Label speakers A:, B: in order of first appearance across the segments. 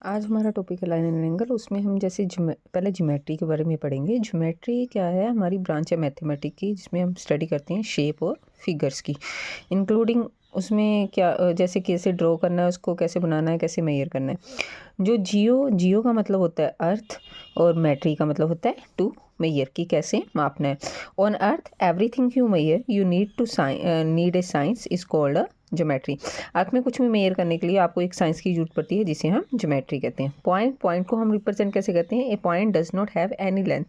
A: आज हमारा टॉपिक है लाइन एंड एंगल। उसमें हम जैसे पहले ज्योमेट्री के बारे में पढ़ेंगे। ज्योमेट्री क्या है? हमारी ब्रांच है मैथमेटिक की, जिसमें हम स्टडी करते हैं शेप और फिगर्स की, इंक्लूडिंग उसमें क्या जैसे कैसे ड्रॉ करना है, उसको कैसे बनाना है, कैसे मेजर करना है। जो जियो का मतलब होता है अर्थ, और मैट्री का मतलब होता है टू मेजर, की कैसे मापना है। On earth everything you measure you need a science is called a geometry. Earth में कुछ भी मेजर करने के लिए आपको एक साइंस की जरूरत पड़ती है, जिसे हम ज्योमेट्री कहते हैं। पॉइंट को हम रिप्रेजेंट कैसे करते हैं? A point does not have any length,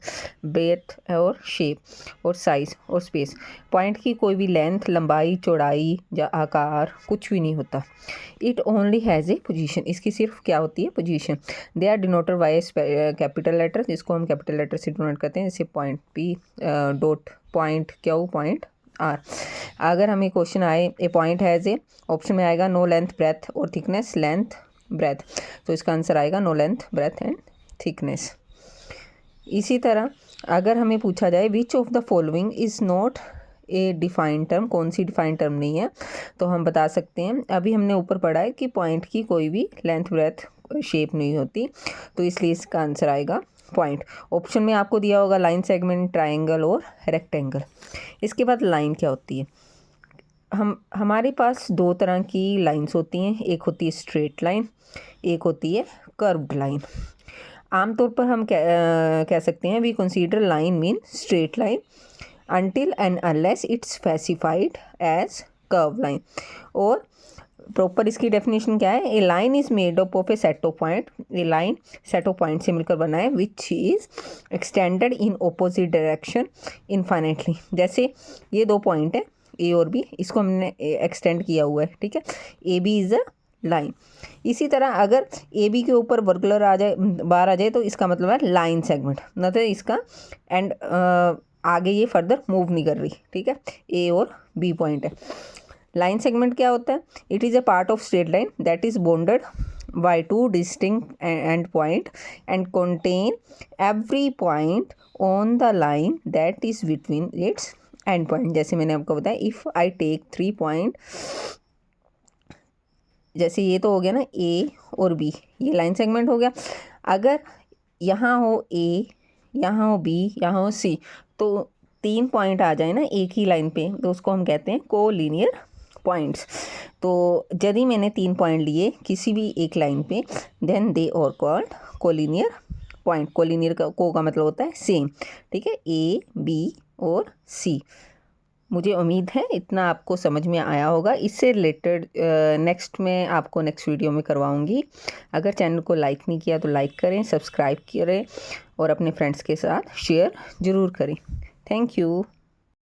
A: breadth और शेप और साइज और स्पेस। पॉइंट की कोई भी लेंथ, लंबाई, चौड़ाई या आकार कुछ भी नहीं होता। It only has a position. इसकी सिर्फ क्या होती है? Position. They are denoted by capital letter, जिसको हम कैपिटल लेटर से डिनोट करते हैं, जैसे point P, dot, point Q, point R. अगर हमें क्वेश्चन आए a point has a, option में आएगा नो लेंथ ब्रेथ और थिकनेस, लेंथ ब्रेथ, तो इसका आंसर आएगा no length breadth and thickness. इसी तरह अगर हमें पूछा जाए which of the following is not a defined term, कौन सी डिफाइंड टर्म नहीं है, तो हम बता सकते हैं, अभी हमने ऊपर पढ़ा है कि पॉइंट की कोई भी लेंथ ब्रेथ शेप नहीं होती, तो इसलिए इसका आंसर आएगा पॉइंट। ऑप्शन में आपको दिया होगा लाइन, सेगमेंट, ट्राइंगल और रेक्टेंगल। इसके बाद लाइन क्या होती है? हमारे पास दो तरह की लाइंस होती हैं, एक होती है स्ट्रेट लाइन, एक होती है कर्व्ड लाइन। आमतौर पर हम कह सकते हैं we consider line mean straight line until and unless it's specified as curve line। और प्रॉपर इसकी डेफिनेशन क्या है? A line is made up of a set of point. A line set of point से मिलकर बना है which is extended in opposite direction infinitely. जैसे ये दो पॉइंट है ए और बी, इसको हमने एक्सटेंड किया हुआ है, ठीक है। A B is a line. इसी तरह अगर ए बी के ऊपर वर्गुलर आ जाए, बार आ जाए, तो इसका मतलब है लाइन सेगमेंट, मतलब इसका एंड आगे ये फर्दर मूव नहीं कर रही, ठीक है। ए और बी पॉइंट है। लाइन सेगमेंट क्या होता है? It is a part of straight line that is bonded by two distinct and point and contain every point on the line that is between its end point। जैसे मैंने आपको बताया, if I take 3 point, जैसे ये तो हो गया ना ए और बी, ये लाइन सेगमेंट हो गया। अगर यहाँ हो ए, यहाँ हो बी, यहाँ हो सी, तो 3 पॉइंट आ जाए ना एक ही लाइन पे, तो उसको हम कहते हैं कोलिनियर पॉइंट्स। तो यदि मैंने 3 पॉइंट लिए किसी भी एक लाइन पे, देन दे और कॉल्ड कोलिनियर पॉइंट। कोलिनियर का मतलब होता है सेम, ठीक है, ए बी और सी। मुझे उम्मीद है इतना आपको समझ में आया होगा। इससे रिलेटेड नेक्स्ट में आपको नेक्स्ट वीडियो में करवाऊंगी। अगर चैनल को लाइक नहीं किया तो लाइक करें, सब्सक्राइब करें और अपने फ्रेंड्स के साथ शेयर ज़रूर करें। Thank you.